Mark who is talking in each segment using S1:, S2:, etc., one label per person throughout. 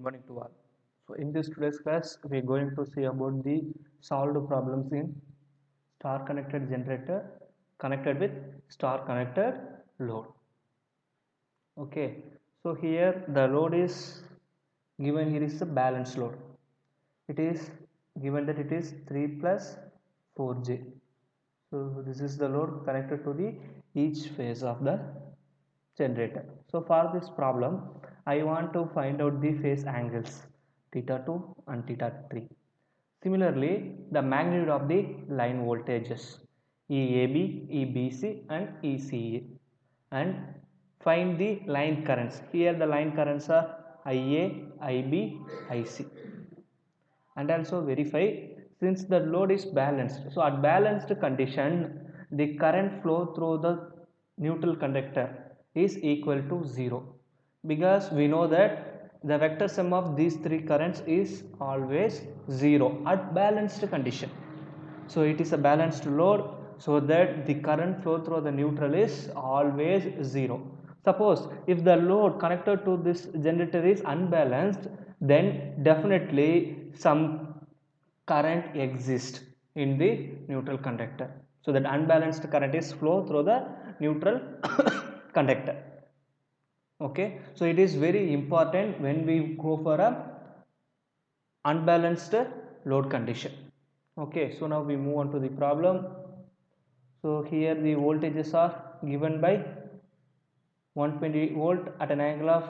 S1: Morning to all. So in this today's class, we are going to see about the solved problems in star connected generator connected with star connected load. Okay, so here the load is given. Here is the balance load. It is given that it is 3 plus 4j. So this is the load connected to the each phase of the generator. So for this problem, I want to find out the phase angles theta 2 and theta 3. Similarly, the magnitude of the line voltages EAB, EBC and ECA, and find the line currents. Here the line currents are IA, IB, IC, and also verify since the load is balanced. So at balanced condition, the current flow through the neutral conductor is equal to 0, because we know that the vector sum of these three currents is always 0 at balanced condition. So it is a balanced load, so that the current flow through the neutral is always 0. Suppose if the load connected to this generator is unbalanced, then definitely some current exists in the neutral conductor. So that unbalanced current is flow through the neutral conductor. Okay, so it is very important when we go for a unbalanced load condition. Okay, so now we move on to the problem. So here the voltages are given by 120 volt at an angle of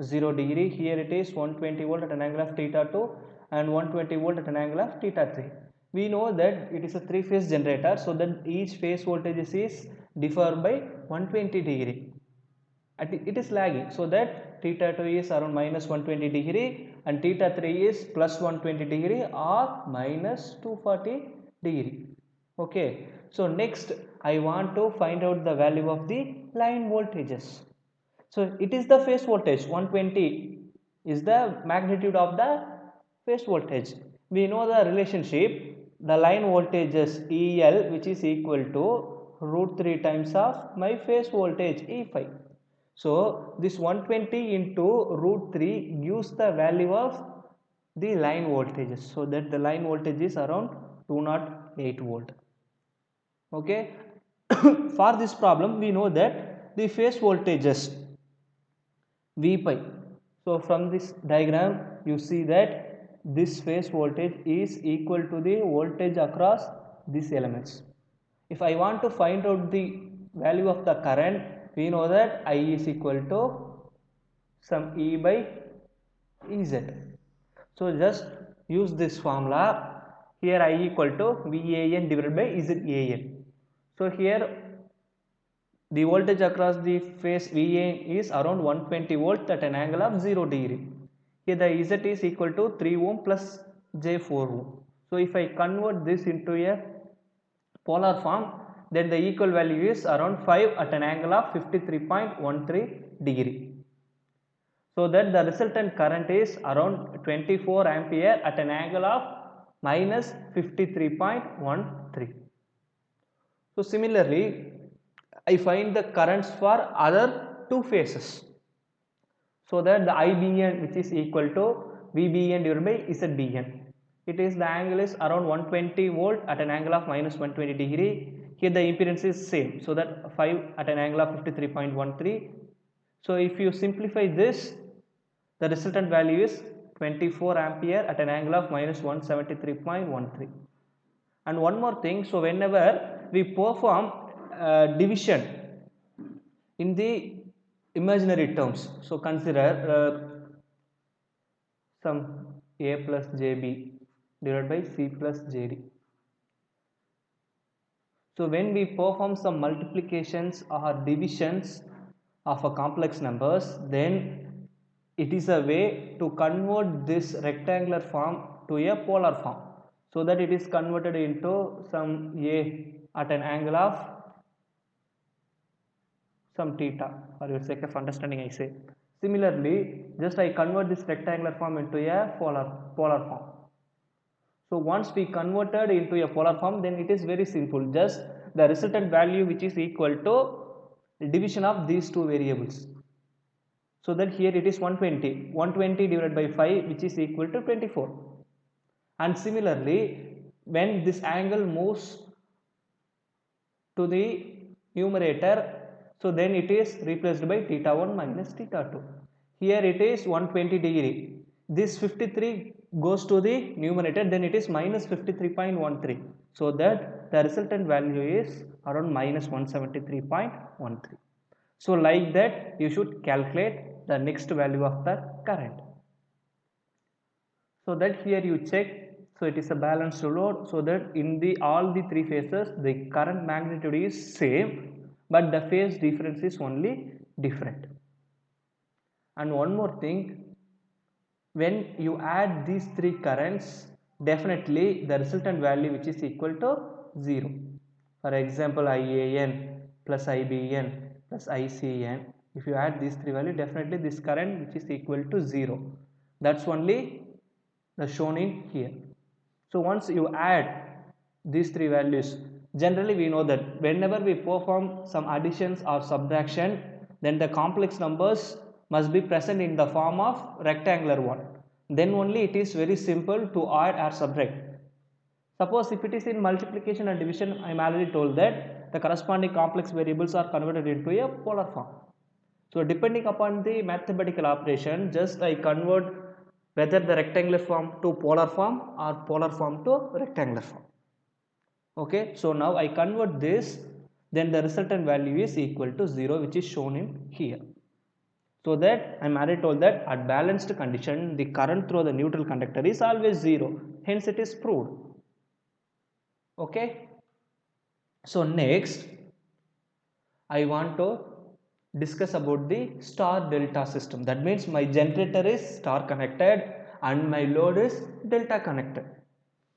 S1: 0 degree. Here it is 120 volt at an angle of theta 2 and 120 volt at an angle of theta 3. We know that it is a three phase generator, so that each phase voltage is differ by 120 degree. It is lagging, so that theta 2 is around minus 120 degree and theta 3 is plus 120 degree or minus 240 degree. Okay, so next I want to find out the value of the line voltages. So it is the phase voltage 120 is the magnitude of the phase voltage. We know the relationship, the line voltages EL, which is equal to root 3 times of my phase voltage E5. So this 120 into root 3 gives the value of the line voltages, so that the line voltage is around 208 volt. Okay, for this problem we know that the phase voltages V pi. So from this diagram you see that this phase voltage is equal to the voltage across these elements. If I want to find out the value of the current, we know that I is equal to some E by Ez. So just use this formula. Here I equal to VAN divided by ZAN. So here the voltage across the phase VAN is around 120 volt at an angle of 0 degree. Here the Z is equal to 3 ohm plus J4 ohm. So if I convert this into a polar form, then the equal value is around 5 at an angle of 53.13 degree. So that the resultant current is around 24 ampere at an angle of minus 53.13. So similarly, I find the currents for other two phases. So that the IBN, which is equal to VBN divided by ZBN. It is the angle is around 120 volt at an angle of minus 120 degree. Here the impedance is same, so that 5 at an angle of 53.13. So if you simplify this, the resultant value is 24 ampere at an angle of minus 173.13. And one more thing, so whenever we perform division in the imaginary terms, so consider some a plus jb divided by c plus jd. So when we perform some multiplications or divisions of a complex numbers, then it is a way to convert this rectangular form to a polar form, so that it is converted into some a at an angle of some theta, for your sake of understanding I say. Similarly, just I convert this rectangular form into a polar form. So once we converted into a polar form, then it is very simple, just the resultant value which is equal to the division of these two variables. So that here it is 120. 120 divided by 5, which is equal to 24. And similarly, when this angle moves to the numerator, so then it is replaced by theta 1 minus theta 2. Here it is 120 degree. This 53 goes to the numerator, then it is minus 53.13. So that the resultant value is around minus 173.13. So like that you should calculate the next value of the current. So that here you check, so it is a balanced load, so that in the all the three phases the current magnitude is same, but the phase difference is only different. And one more thing, when you add these three currents, definitely the resultant value which is equal to 0. For example, IAN plus IBN plus ICN, if you add these three values, definitely this current which is equal to 0. That's only the shown in here. So once you add these three values, generally we know that whenever we perform some additions or subtraction, then the complex numbers must be present in the form of rectangular one. Then only it is very simple to add or subtract. Suppose if it is in multiplication and division, I am already told that the corresponding complex variables are converted into a polar form. So depending upon the mathematical operation, just I convert whether the rectangular form to polar form or polar form to rectangular form. Okay, so now I convert this, then the resultant value is equal to 0, which is shown in here. So that I am already told that at balanced condition the current through the neutral conductor is always 0, hence it is proved. Okay, so next I want to discuss about the star delta system. That means my generator is star connected and my load is delta connected.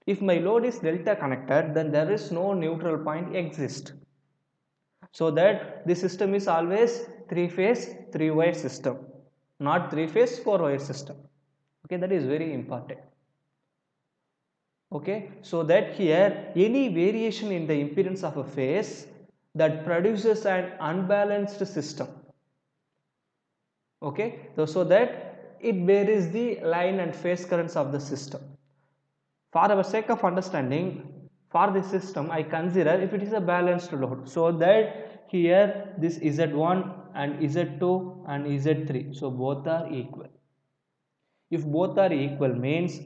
S1: If my load is delta connected, then there is no neutral point exist. So that the system is always 3-phase 3-wire system, not 3-phase 4-wire system. Okay, that is very important. Okay, so that here any variation in the impedance of a phase that produces an unbalanced system. Okay, so that it varies the line and phase currents of the system. For our sake of understanding, for this system I consider if it is a balanced load, so that here this Z1 and Z2 and Z3, so both are equal. If both are equal means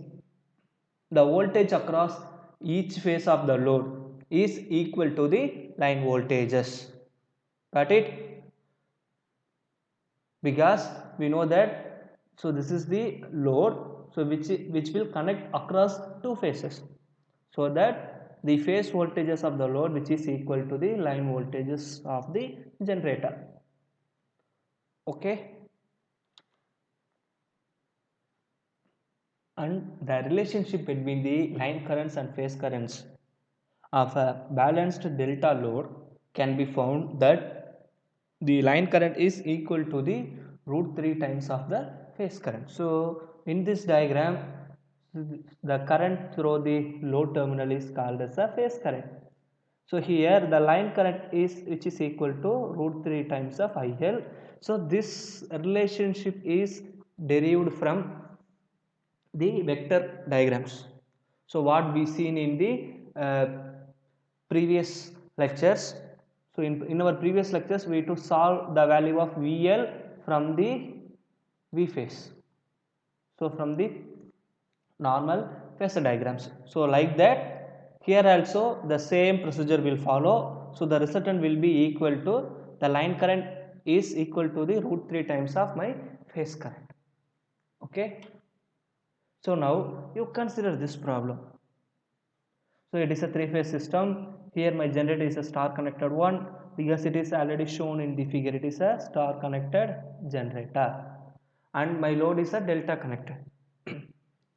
S1: the voltage across each phase of the load is equal to the line voltages. Got it? Because we know that, so this is the load, so which will connect across two phases, so that the phase voltages of the load which is equal to the line voltages of the generator. Okay, and the relationship between the line currents and phase currents of a balanced delta load can be found that the line current is equal to the root 3 times of the phase current. So in this diagram the current through the load terminal is called as a phase current. So here the line current is which is equal to root 3 times of IL. So this relationship is derived from the vector diagrams. So what we seen in the previous lectures. So in our previous lectures we to solve the value of VL from the V phase. So from the normal phasor diagrams. So like that here also the same procedure will follow. So the resultant will be equal to the line current is equal to the root 3 times of my phase current. Okay. So now you consider this problem. So it is a 3-phase system. Here my generator is a star connected one because it is already shown in the figure. It is a star connected generator and my load is a delta connected.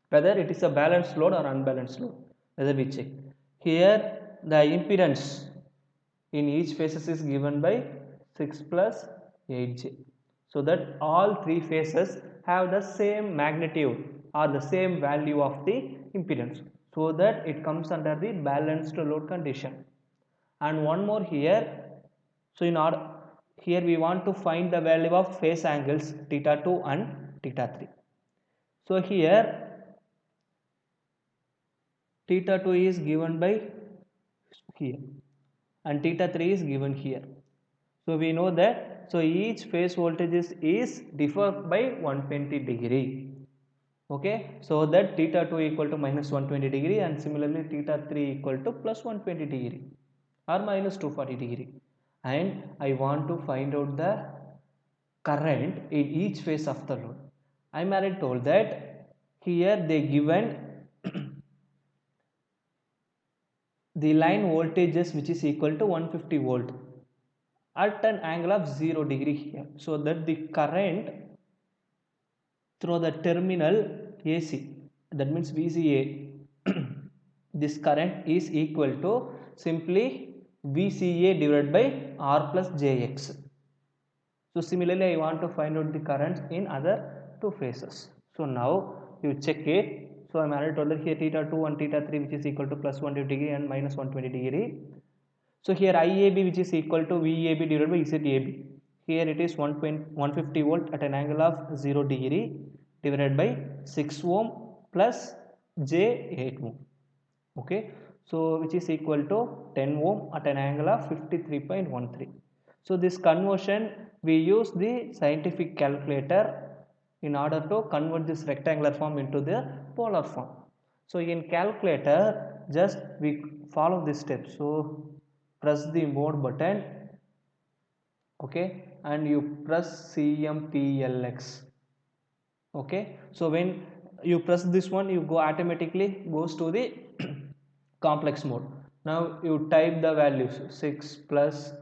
S1: Whether it is a balanced load or unbalanced load, whether we check. Here the impedance in each phases is given by 6 plus 8j. So that all three phases have the same magnitude or the same value of the impedance, so that it comes under the balanced load condition. And one more here, so in order here we want to find the value of phase angles theta 2 and theta 3. So here theta 2 is given by here and theta 3 is given here. So we know that, so each phase voltages is differ by 120 degree. Okay, so that theta 2 equal to minus 120 degree and similarly theta 3 equal to plus 120 degree or minus 240 degree, and I want to find out the current in each phase of the load. I am already told that here they given the line voltages which is equal to 150 volt at an angle of 0 degree here, so that the current through the terminal AC, that means VCA, this current is equal to simply VCA divided by R plus JX. So similarly I want to find out the currents in other two phases. So now you check it. So I am already told that here theta 2 and theta 3 which is equal to plus 120 degree and minus 120 degree. So here IAB which is equal to VAB divided by ZAB. Here it is 150 volt at an angle of 0 degree divided by 6 ohm plus J 8 ohm. Okay, so which is equal to 10 ohm at an angle of 53.13. So this conversion we use the scientific calculator in order to convert this rectangular form into the polar form. So in calculator just we follow this step. So press the mode button, okay, and you press CMPLX. Okay, so when you press this one you go automatically goes to the complex mode. Now you type the values 6 plus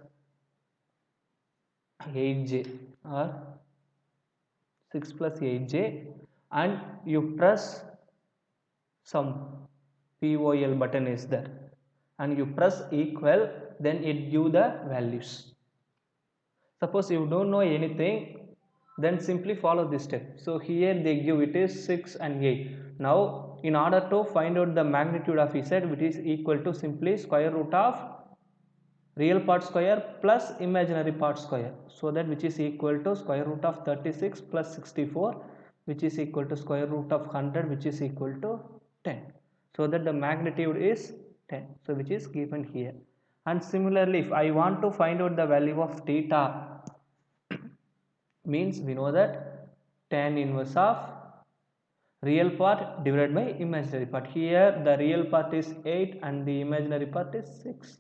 S1: 8j or 6 plus 8j and you press some POL button is there and you press equal, then it give the values. Suppose you don't know anything, then simply follow this step. So here they give it is 6 and 8. Now in order to find out the magnitude of Z, which is equal to simply square root of real part square plus imaginary part square, so that which is equal to square root of 36 plus 64 which is equal to square root of 100 which is equal to 10, so that the magnitude is 10, so which is given here. And similarly if I want to find out the value of theta, means we know that tan inverse of real part divided by imaginary part. Here the real part is 8 and the imaginary part is 6.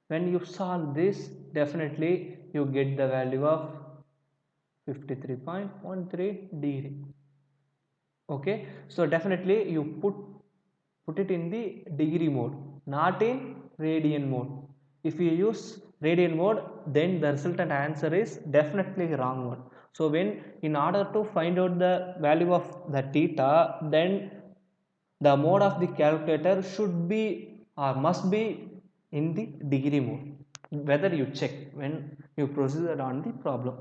S1: When you solve this, definitely you get the value of 53.13 degree. Okay, so definitely you put it in the degree mode, not in radian mode. If you use radian mode, then the resultant answer is definitely wrong one. So when in order to find out the value of the theta, then the mode of the calculator should be or must be in the degree mode, whether you check when you proceed on the problem.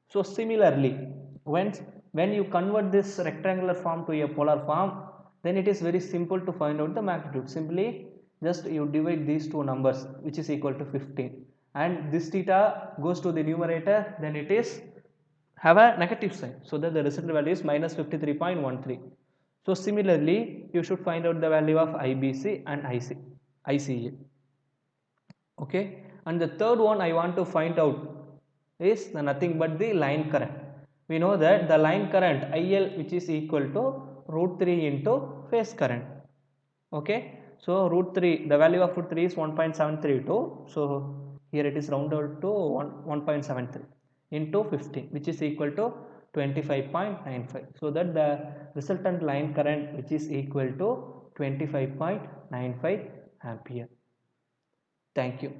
S1: So similarly when you convert this rectangular form to a polar form, then it is very simple to find out the magnitude. Simply just you divide these two numbers which is equal to 15 and this theta goes to the numerator, then it is have a negative sign, so that the resultant value is minus 53.13. So similarly you should find out the value of IBC and ICA. Okay, and the third one I want to find out is nothing but the line current. We know that the line current IL which is equal to root 3 into phase current. Okay, so root 3, the value of root 3 is 1.732, so here it is rounded to 1.73 into 15 which is equal to 25.95, so that the resultant line current which is equal to 25.95 ampere. Thank you.